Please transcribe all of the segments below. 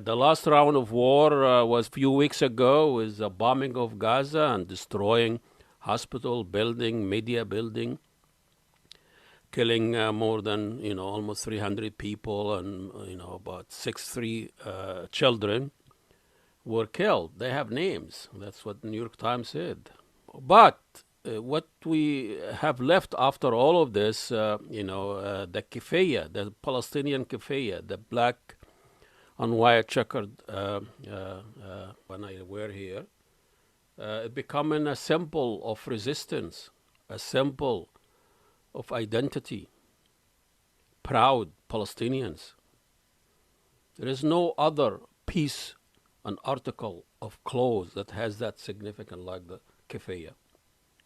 The last round of war was a few weeks ago with the bombing of Gaza and destroying hospital building, media building, killing more than, almost 300 people, and, about 63 children were killed. They have names. That's what the New York Times said. But what we have left after all of this, the Keffiyah, the Palestinian Keffiyah, the black and white checkered when I wear here, it becoming a symbol of resistance, a symbol of identity, proud Palestinians. There is no other piece, an article of clothes that has that significance like the Keffiyah,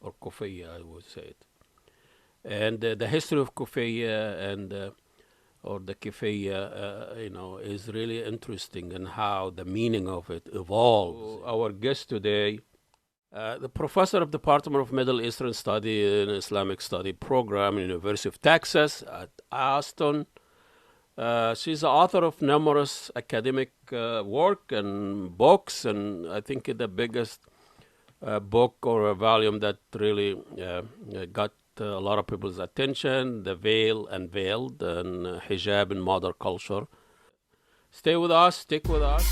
or Keffiyah, I would say it. And the history of Keffiyah and or the Keffiyah, is really interesting, and how the meaning of it evolves. Our guest today, the professor of Department of Middle Eastern Study and Islamic Study program at University of Texas at Austin. She's the author of numerous academic work and books, and I think the biggest book or a volume that really got a lot of people's attention, The Veil Unveiled, and Hijab in Modern Culture. Stay with us, stick with us.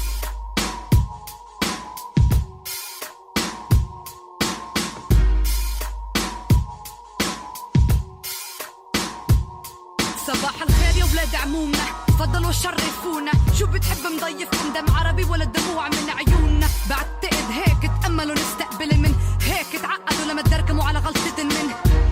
صباح الخير يا ولاد عمومنا، فضلوا شرفونا. شو بتحب مضيفكم دم عربي ولا الدموع من عيوننا؟ بعتقد هيك تأملوا نستقبل، من هيك تعقدوا لما تدركموا على غلطة من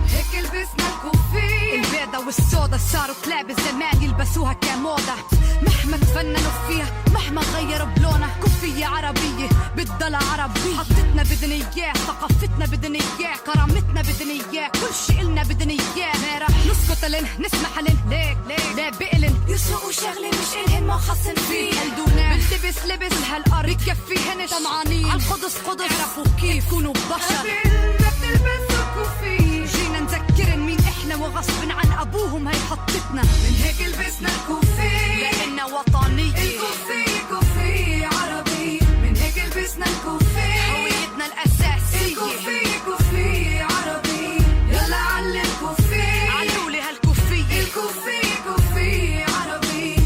هيك لبسنا الكوفي البيضة والسودا، صاروا كلاب الزمان يلبسوها كموضة. مهما تفننوا فيها، مهما غيروا بلونها، كوفية عربية بتضل عربية. حطتنا بدنا اياه، ثقافتنا بدنا اياه، كرامتنا بدنا اياه، كل شي إلنا بدنا اياه. ما رح نسكت لن نسمح لن ليك لا بقلن يسرقوا شغلة مش إلهن ما خصن فيه. هلدونا بنلبس لبس هالأرض بكفيهن طمعانين عالقدس قدس، اعرفوا كيف يكونوا بشر. ما بتلبسوا كوفية، جينا نذكرن مين احنا وغصب عن ابوهم هي حطتنا. من هيك لبسنا الكوفية لأننا وطنية. الكوفية كوفية عربية، من هيك لبسنا الكوفية هويتنا الأساسية. الكوفية كوفية عربية، يلا علي الكوفية، علولي هالكوفية. الكوفية كوفية عربية،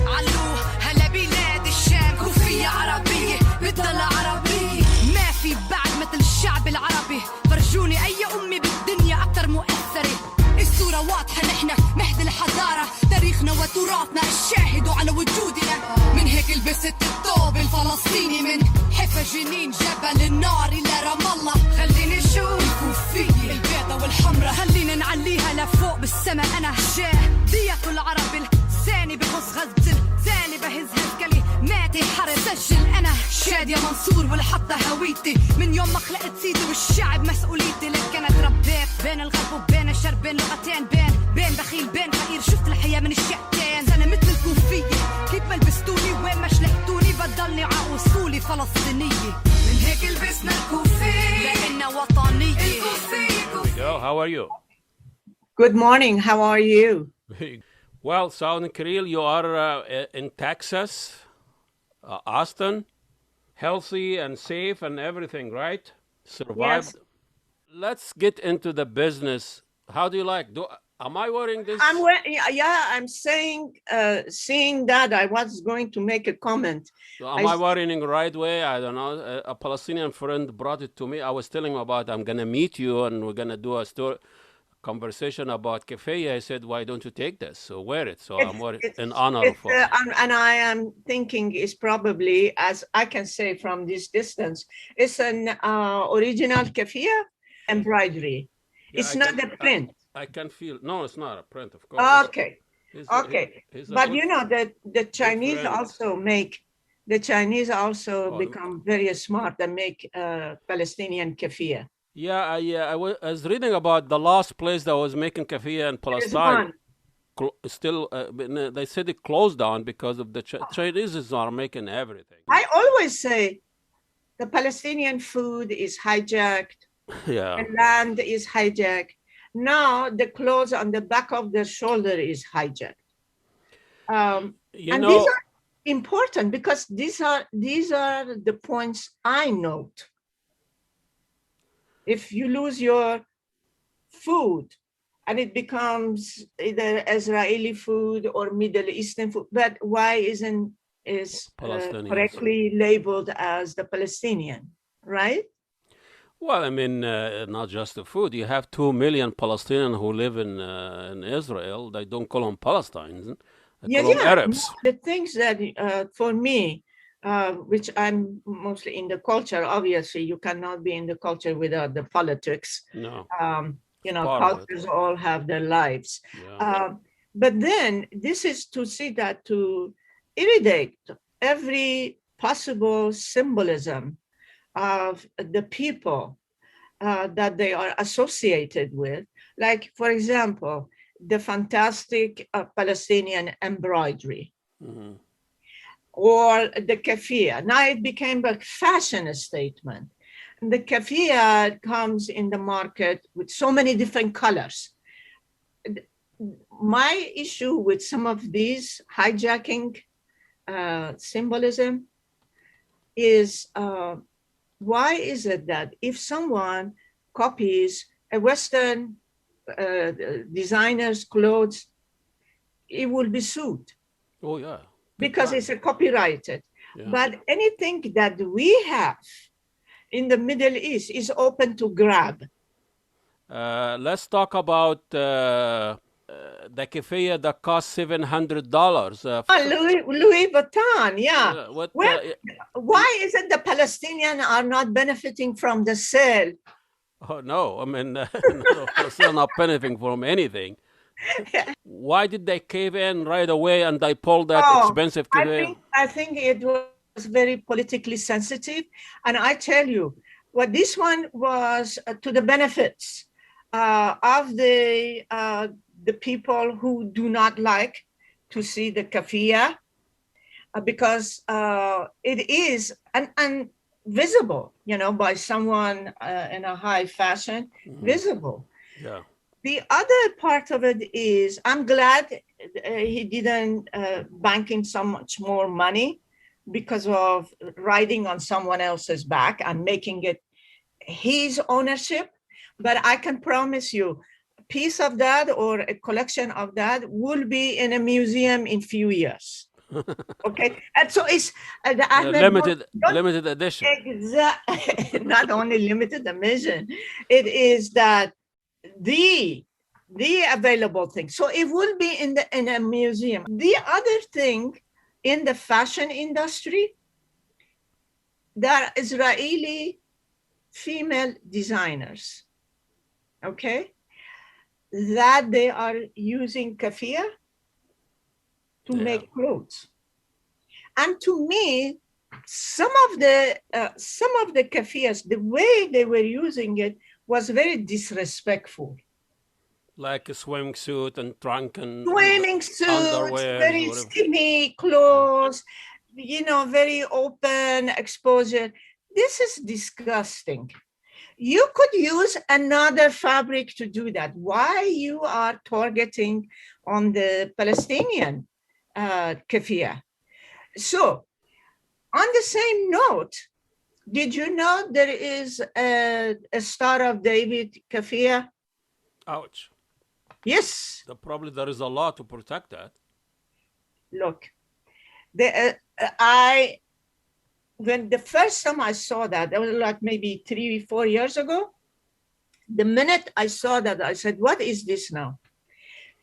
علوه هلا بلاد الشام. كوفية عربية بتضل عربية، ما في بعد مثل الشعب العربي. فرجوني أي أمي بالدنيا أكتر مؤثرة. الصورة واضحة، نحن مهد الحضارة، تاريخنا وتراثنا الشاهد على وجودنا. من هيك لبست الثوب الفلسطيني، من حفا جنين جبل النار إلى رام الله. خليني نشوف الكوفية البيضة والحمرة، خلينا نعليها لفوق بالسما. أنا دية العرب الثاني بغص غزة الثاني بهز هالكلمات حرب. سجل أنا شادية منصور والحطة هويتي، من يوم ما خلقت سيدي والشعب مسؤوليتي. لك أنا تربيت بين الغرب وبين الشرق، بين لغتين، بين بخيل بين فقير. شفت الحياة من الشقتين، أنا مثل الكوفية، كيف ما لبستوني وين ما شلحتوني بضلني عاوصولي فلسطينية. من هيك لبسنا الكوفية لأننا وطنية. الكوفية كوفية. How are you? Good morning. How are you? Well, Sound Kirill, you are in Texas, Austin, healthy and safe and everything, right? Survived. Yes. Let's get into the business. How do you like? Am I wearing this? I'm seeing that. I was going to make a comment. So am I wearing it right way? I don't know. A Palestinian friend brought it to me. I was telling him about, I'm going to meet you and we're going to do a conversation about Keffiyah. I said, why don't you take this? So wear it. So I'm wearing in honor of it. And I am thinking is probably, as I can say from this distance, it's an original Keffiyah embroidery. Yeah, it's not a print. I can feel. No, it's not a print, of course. Okay. But you know that the Chinese also become very smart and make Palestinian Keffiyah. Yeah, I was reading about the last place that was making Keffiyah in Palestine. Still, they said it closed down because of the Chinese are making everything. I always say the Palestinian food is hijacked. Yeah. The land is hijacked. Now the clothes on the back of the shoulder is hijacked. important because these are the points I note. If you lose your food and it becomes either Israeli food or Middle Eastern food, but why isn't is correctly labeled as the Palestinian, right? Well, I mean, not just the food. You have 2 million Palestinians who live in Israel. They don't call them Palestinians. They call them Arabs. The things that for me, which I'm mostly in the culture, obviously you cannot be in the culture without the politics. No. Cultures all have their lives. Yeah. But then this is to see that to irradiate every possible symbolism of the people that they are associated with. Like, for example, the fantastic Palestinian embroidery. Mm-hmm. Or the Keffiyah. Now it became a fashion statement. The Keffiyah comes in the market with so many different colors. My issue with some of these hijacking symbolism is why is it that if someone copies a Western designer's clothes, it will be sued? Oh, yeah. Because it's a copyrighted. Yeah. But anything that we have in the Middle East is open to grab. Let's talk about the Keffiyah that costs $700. Louis Vuitton, yeah. Why is it the Palestinians are not benefiting from the sale? Oh, no. I mean, they're not benefiting from anything. Why did they cave in right away and they pulled that expensive Keffiyah? I think it was very politically sensitive. And I tell you, what this one was to the benefits of the people who do not like to see the Keffiyah because it is visible, by someone in a high fashion, visible. Yeah. The other part of it is, I'm glad he didn't bank in so much more money because of riding on someone else's back and making it his ownership. But I can promise you, a piece of that or a collection of that will be in a museum in few years. Okay, and so it's limited edition. Exactly, not only limited edition. It is that the available thing. So it will be in a museum. The other thing in the fashion industry, there are Israeli female designers, okay, that they are using Keffiyah to make clothes. And to me, some of the Keffiyahs, the way they were using it was very disrespectful. Like a swimsuit and trunk and swimming suits, underwear, very skinny clothes, very open exposure. This is disgusting. You could use another fabric to do that. Why you are targeting on the Palestinian Keffiyah? So, on the same note, did you know there is a Star of David Keffiyah? Ouch. Yes. Probably there is a law to protect that. Look, when the first time I saw that was like maybe 3-4 years ago. The minute I saw that, I said, what is this now?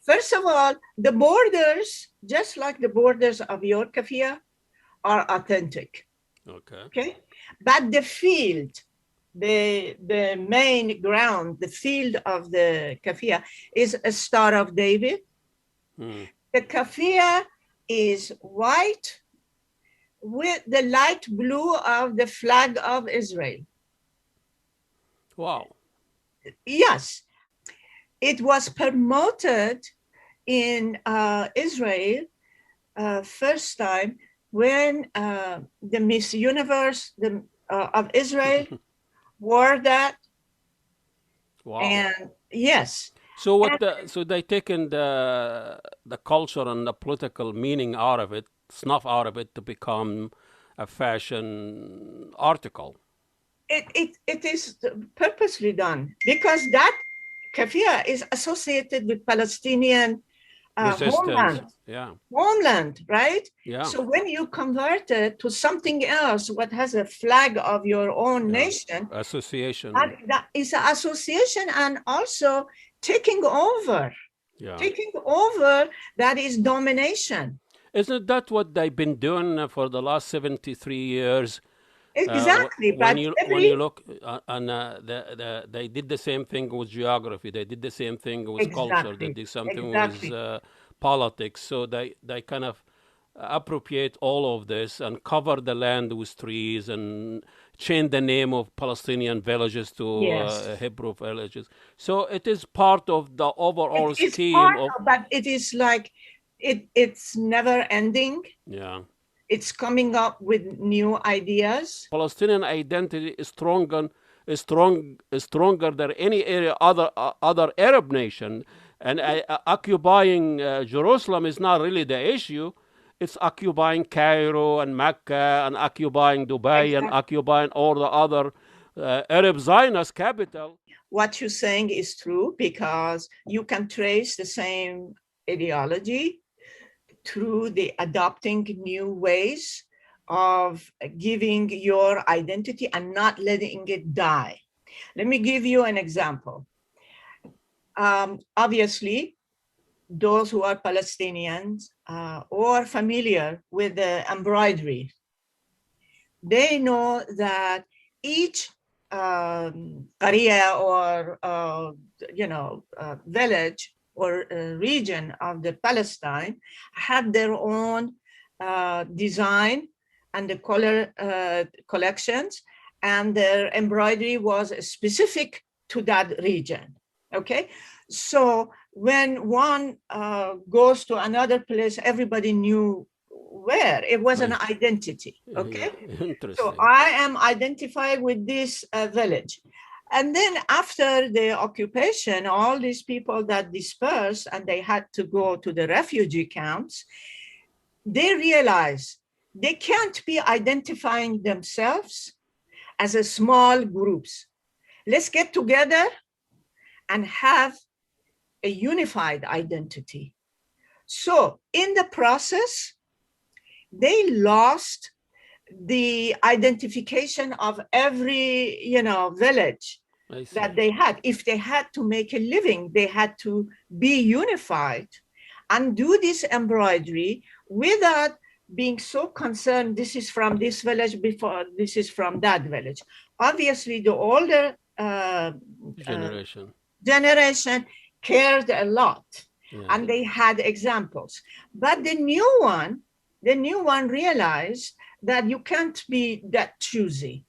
First of all, the borders, just like the borders of your Keffiyah, are authentic. Okay. But the field, the main ground, the field of the Keffiyah is a Star of David. The Keffiyah is white with the light blue of the flag of Israel. Wow. Yes. It was promoted in Israel first time when the Miss Universe of Israel wore that. Wow. And yes. So so they taken the culture and the political meaning out of it snuff out of it to become a fashion article. It is purposely done because that Keffiyah is associated with Palestinian Resistance. homeland, right? Yeah. So when you convert it to something else, what has a flag of your own nation, association. That is an association, and also taking over. Yeah. Taking over, that is domination. Isn't that what they've been doing for the last 73 years? Exactly. When you look, they did the same thing with geography. They did the same thing with culture. They did something with politics. So they kind of appropriate all of this and cover the land with trees and change the name of Palestinian villages to Hebrew villages. So it is part of the overall scheme but it is like it's never ending. Yeah. It's coming up with new ideas. Palestinian identity is stronger than any area other Arab nation, and occupying Jerusalem is not really the issue. It's occupying Cairo and Mecca and occupying Dubai and occupying all the other Arab Zionist capital. What you're saying is true because you can trace the same ideology through the adopting new ways of giving your identity and not letting it die. Let me give you an example. Obviously, those who are Palestinians or familiar with the embroidery, they know that each area or village or region of the Palestine had their own design and the color collections, and their embroidery was specific to that region. Okay, so when one goes to another place, everybody knew where. It was an identity. Okay, so I am identified with this village. And then after the occupation, all these people that dispersed and they had to go to the refugee camps, they realized they can't be identifying themselves as a small groups. Let's get together and have a unified identity. So in the process, they lost the identification of every village that they had. If they had to make a living, they had to be unified and do this embroidery without being so concerned, this is from this village before this is from that village. Obviously, the older generation cared a lot, and they had examples. But the new one realized that you can't be that choosy.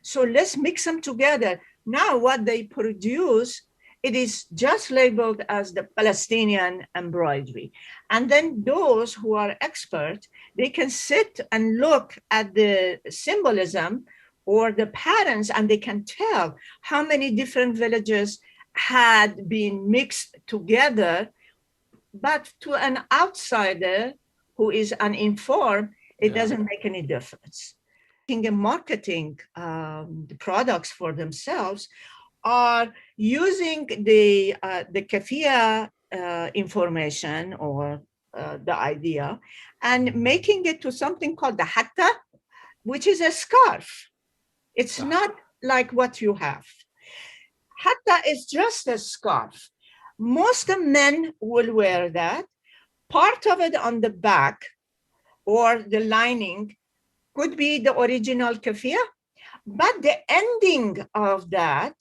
So let's mix them together. Now what they produce, it is just labeled as the Palestinian embroidery. And then those who are expert, they can sit and look at the symbolism or the patterns, and they can tell how many different villages had been mixed together. But to an outsider who is uninformed, it doesn't make any difference. Marketing the products for themselves are using the Keffiyah information or the idea and making it to something called the hatta, which is a scarf. It's not like what you have. Hatta is just a scarf. Most of men will wear that. Part of it on the back or the lining could be the original Keffiyah, but the ending of that,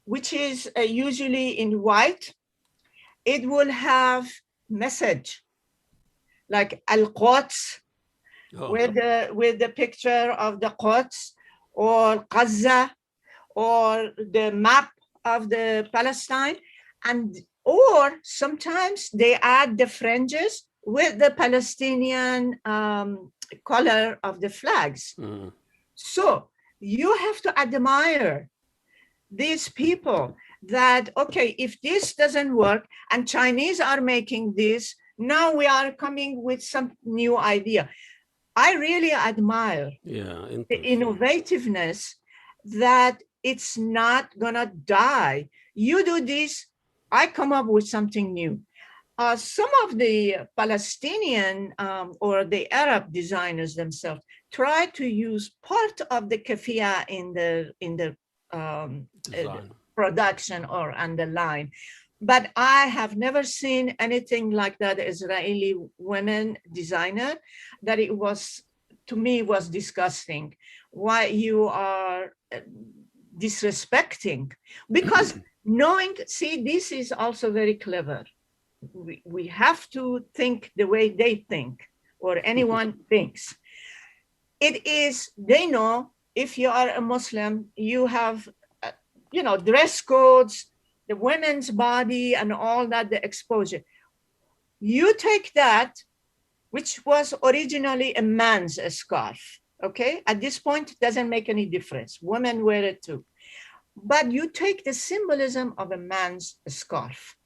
which is usually in white, it will have message like Al-Quds with the picture of the Quds, or Gaza, or the map of the Palestine, or sometimes they add the fringes with the Palestinian color of the flags. So you have to admire these people that, okay, if this doesn't work and Chinese are making this, Now we are coming with some new idea. I really admire the innovativeness that it's not gonna die. You do this, I come up with something new. Some of the Palestinian or the Arab designers themselves try to use part of the keffiyah in the production or on the line. But I have never seen anything like that Israeli women designer, that it was, to me, was disgusting. Why you are disrespecting? Because knowing, see, this is also very clever. We have to think the way they think, or anyone thinks. It is, they know if you are a Muslim, you have, dress codes, the women's body and all that, the exposure. You take that, which was originally a man's scarf, okay? At this point, it doesn't make any difference. Women wear it too. But you take the symbolism of a man's scarf,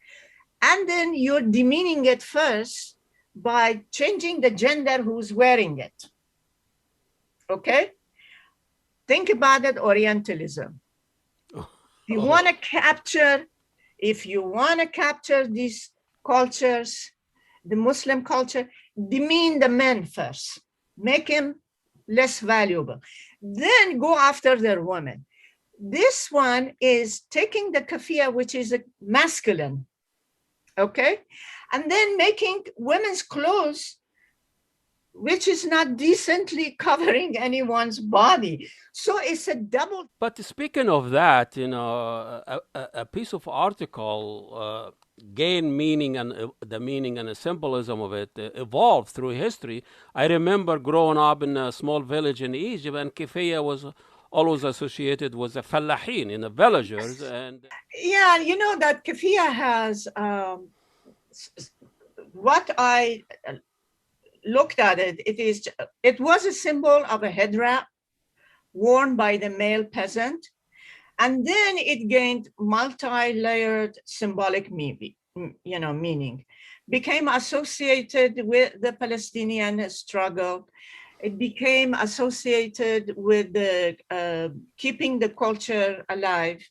and then you're demeaning it first by changing the gender who's wearing it, okay? Think about it, Orientalism. If you want to capture these cultures, the Muslim culture, demean the men first, make him less valuable, then go after their women. This one is taking the keffiyah, which is a masculine, okay, and then making women's clothes, which is not decently covering anyone's body. So it's a double. But speaking of that, a piece of article gained meaning, and the meaning and the symbolism of it evolved through history. I remember growing up in a small village in Egypt, and keffiyah was always associated with the fallahin, in the villagers. And yeah, you know that keffiyah has what I looked at it. It was a symbol of a head wrap worn by the male peasant, and then it gained multi-layered symbolic meaning. Became associated with the Palestinian struggle. It became associated with the keeping the culture alive.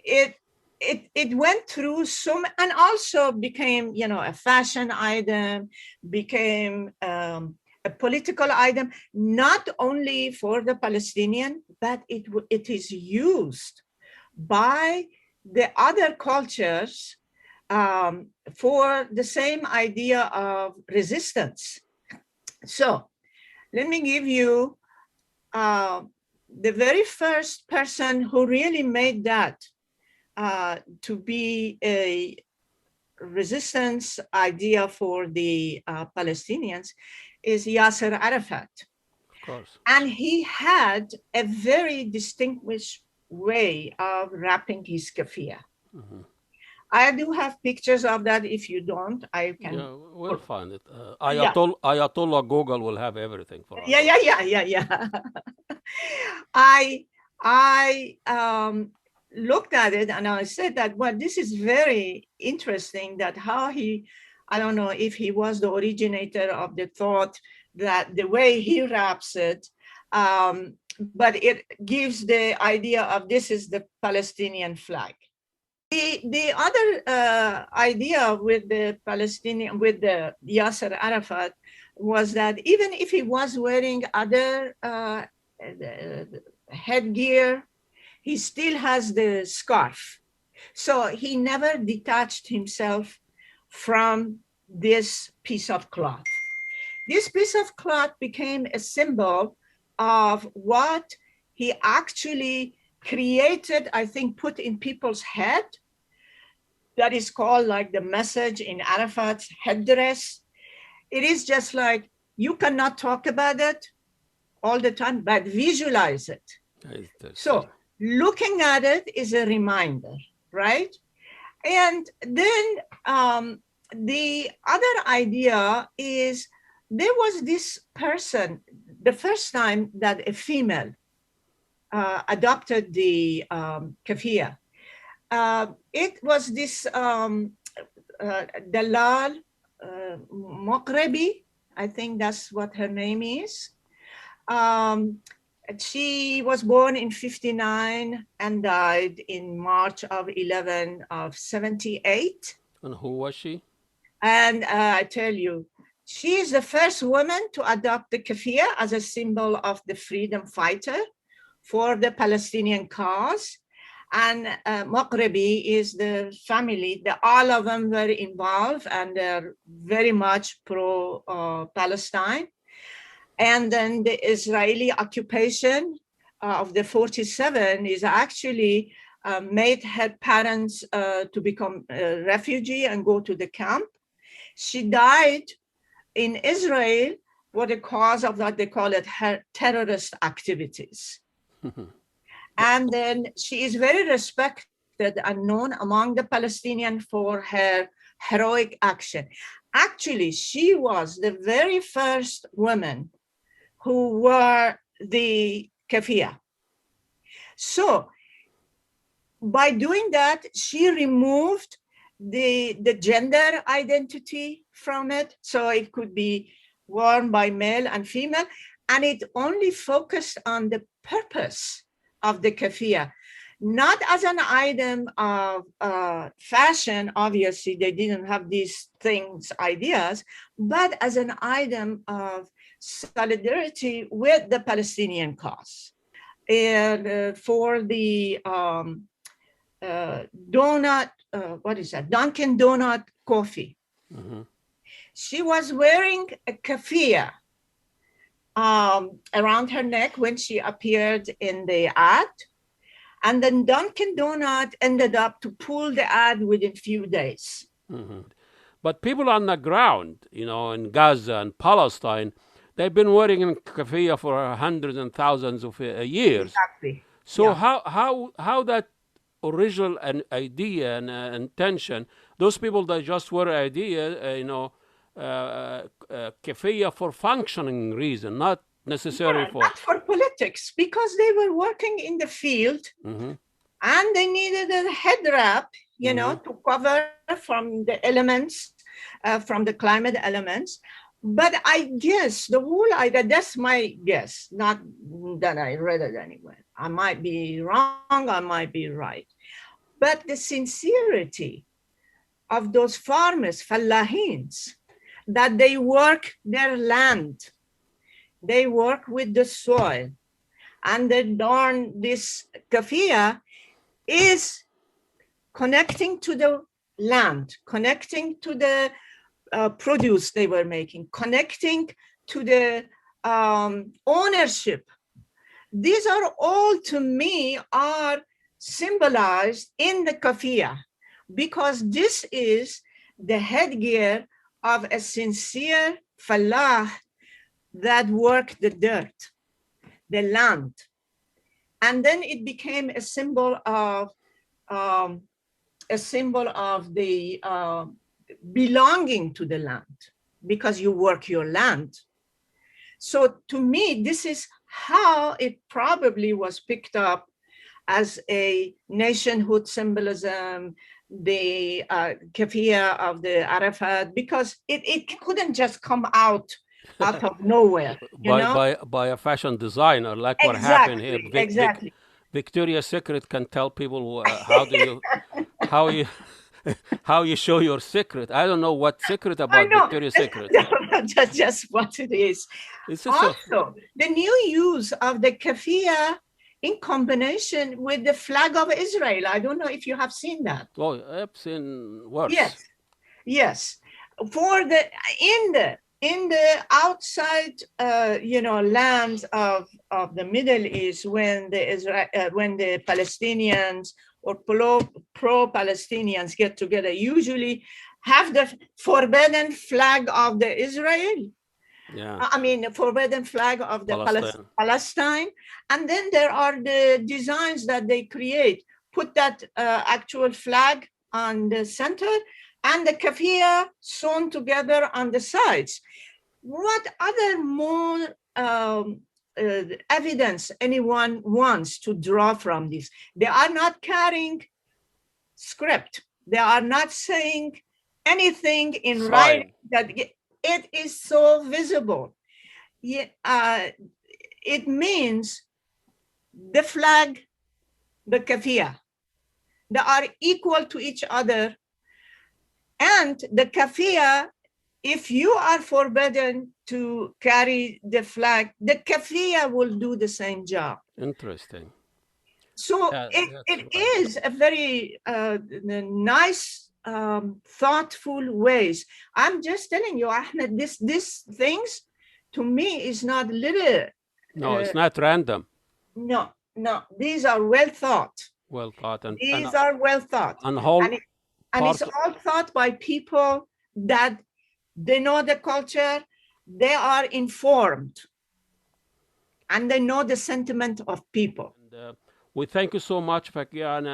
It went through some, and also became, a fashion item, became a political item, not only for the Palestinian, but it is used by the other cultures for the same idea of resistance. So let me give you the very first person who really made that to be a resistance idea for the Palestinians is Yasser Arafat. of course. And he had a very distinguished way of wrapping his keffiyah. Mm-hmm. I do have pictures of that. If you don't, I can. Yeah, we'll find it. Ayatollah Google will have everything for us. Yeah. I looked at it and I said that, well, this is very interesting that how I don't know if he was the originator of the thought that the way he wraps it, but it gives the idea of this is the Palestinian flag. The other idea with the Palestinian, with the Yasser Arafat, was that even if he was wearing other headgear, he still has the scarf. So he never detached himself from this piece of cloth. This piece of cloth became a symbol of what he actually created, I think, put in people's head. That is called like the message in Arafat's headdress. It is just like, you cannot talk about it all the time, but visualize it. So looking at it is a reminder, right? And then the other idea is, there was this person, the first time that a female adopted the keffiyah. It was this Dalal Moqrebi, I think that's what her name is. She was born in 59 and died in March of 11 of 78. And who was she? And I tell you, she is the first woman to adopt the keffiyeh as a symbol of the freedom fighter for the Palestinian cause. And Moqrebi is the family, all of them were involved and they're very much pro-Palestine. And then the Israeli occupation of the 47 is actually made her parents to become a refugee and go to the camp. She died in Israel for the cause of what they call it her terrorist activities. And then she is very respected and known among the Palestinians for her heroic action. Actually, she was the very first woman who wore the keffiyeh. So by doing that, she removed the gender identity from it. So it could be worn by male and female, and it only focused on the purpose of the keffiyeh, not as an item of fashion. Obviously, they didn't have these things, ideas, but as an item of solidarity with the Palestinian cause. And for the donut, what is that? Dunkin' Donut coffee. Mm-hmm. She was wearing a keffiyeh around her neck when she appeared in the ad. And then Dunkin' Donut ended up to pull the ad within few days. Mm-hmm. But people on the ground, in Gaza and Palestine, they've been wearing keffiyeh for hundreds and thousands of years. Exactly. So how that original idea and intention, those people that just were idea, keffiyeh for functioning reason, not necessarily for... Not for politics, because they were working in the field, mm-hmm. and they needed a head wrap, mm-hmm. to cover from the elements, from the climate elements. But I guess the whole idea, that's my guess, not that I read it anywhere. I might be wrong, I might be right. But the sincerity of those farmers, fallahins, that they work their land, they work with the soil, and they darn this keffiyeh is connecting to the land, connecting to the produce they were making, connecting to the ownership. These are all, to me, are symbolized in the keffiyeh, because this is the headgear of a sincere fallah that worked the dirt, the land. And then it became a symbol of the belonging to the land, because you work your land. So to me, this is how it probably was picked up as a nationhood symbolism, the keffiyeh of the Arafat, because it couldn't just come out of nowhere. By a fashion designer, like what happened here. Exactly. Victoria's Secret can tell people how you show your secret. I don't know what secret about Victoria's Secret. That's just what it is. Also, the new use of the keffiyeh in combination with the flag of Israel. I don't know if you have seen that. Oh, I've seen worse. Yes. In the outside, lands of the Middle East, when the Palestinians or pro-Palestinians get together, usually have the forbidden flag of the Israel. The forbidden flag of the Palestine. And then there are the designs that they create. Put that actual flag on the center and the keffiyeh sewn together on the sides. What other more evidence anyone wants to draw from this? They are not carrying script. They are not saying anything in Fine. writing that it is so visible. It means the flag, the Keffiyah, they are equal to each other. And the Keffiyah, if you are forbidden to carry the flag, the Keffiyah will do the same job. Interesting. So it is a very nice, thoughtful ways. I'm just telling you, Ahmed, these things to me is not little. No, it's not random. No, these are well thought. Well thought. And these are well thought. And it's all thought by people that they know the culture, they are informed, and they know the sentiment of people. And, we thank you so much, Keffiyah, and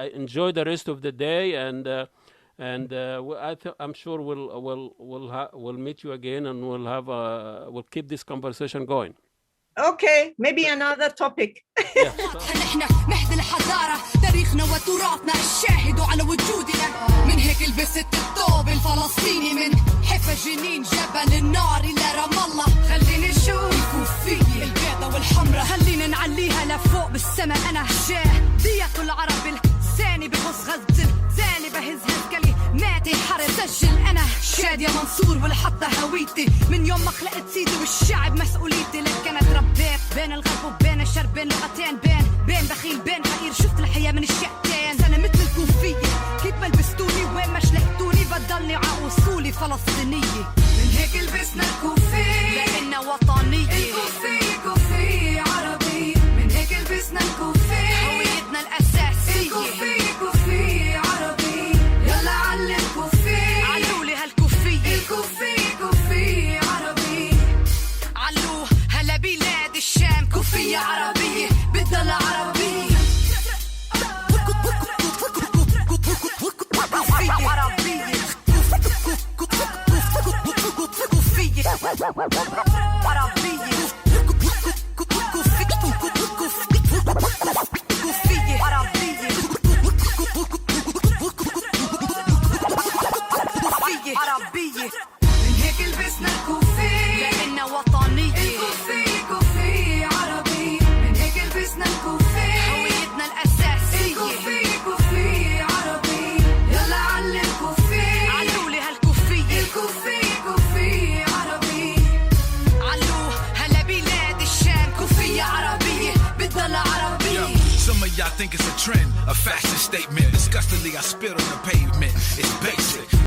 I enjoy the rest of the day. And I'm sure we'll meet you again, and we'll keep this conversation going. Okay, maybe another topic. نحن مهد الحضارة، تاريخنا وتراثنا الشاهد على وجودنا. من هيك لبست الثوب الفلسطيني، من حفا جنين جبل النار إلى رام الله. خليني نشوف الكوفية البيضة والحمرة، خلينا نعليها لفوق بالسما. أنا هشاه دية العرب الثاني، بغص غزة ثاني، بهز كلماتي حرب. سجل أنا شادية منصور والحطة هويتي، من يوم ما خلقت سيدي والشعب مسؤوليتي. لك أنا تربيت بين الغرب وبين الشرق، بين لغتين، بين بخيل بين فقير. شفت الحياة من الشقتين، أنا مثل الكوفية، كيف ما لبستوني وين ما شلحتوني بضلني ع أصولي فلسطينية. من هيك لبسنا الكوفية لأننا وطنية. الكوفية عربية، من هيك لبسنا الكوفية هويتنا الأساسية. الكوفية عربية، يلا علم كوفية، علولي هالكوفية. الكوفية عربية، علوه هلا بلاد الشام. كوفية عربية بتضل عربية. كوفية عربية، كوفية عربية. عربية، من هيك لبسنا الكوفية لأننا وطنية. الكوفية عربية، من هيك لبسنا الكوفية هويتنا الأساسية. الكوفية عربية، يلا علم كوفية، علولي هالكوفية. الكوفية عربية، علوه هلا بلاد الشام. كوفية عربية بتضل عربية. Some of y'all think it's a trend, a fashion statement. Disgustingly, I spit on the pavement. It's basic.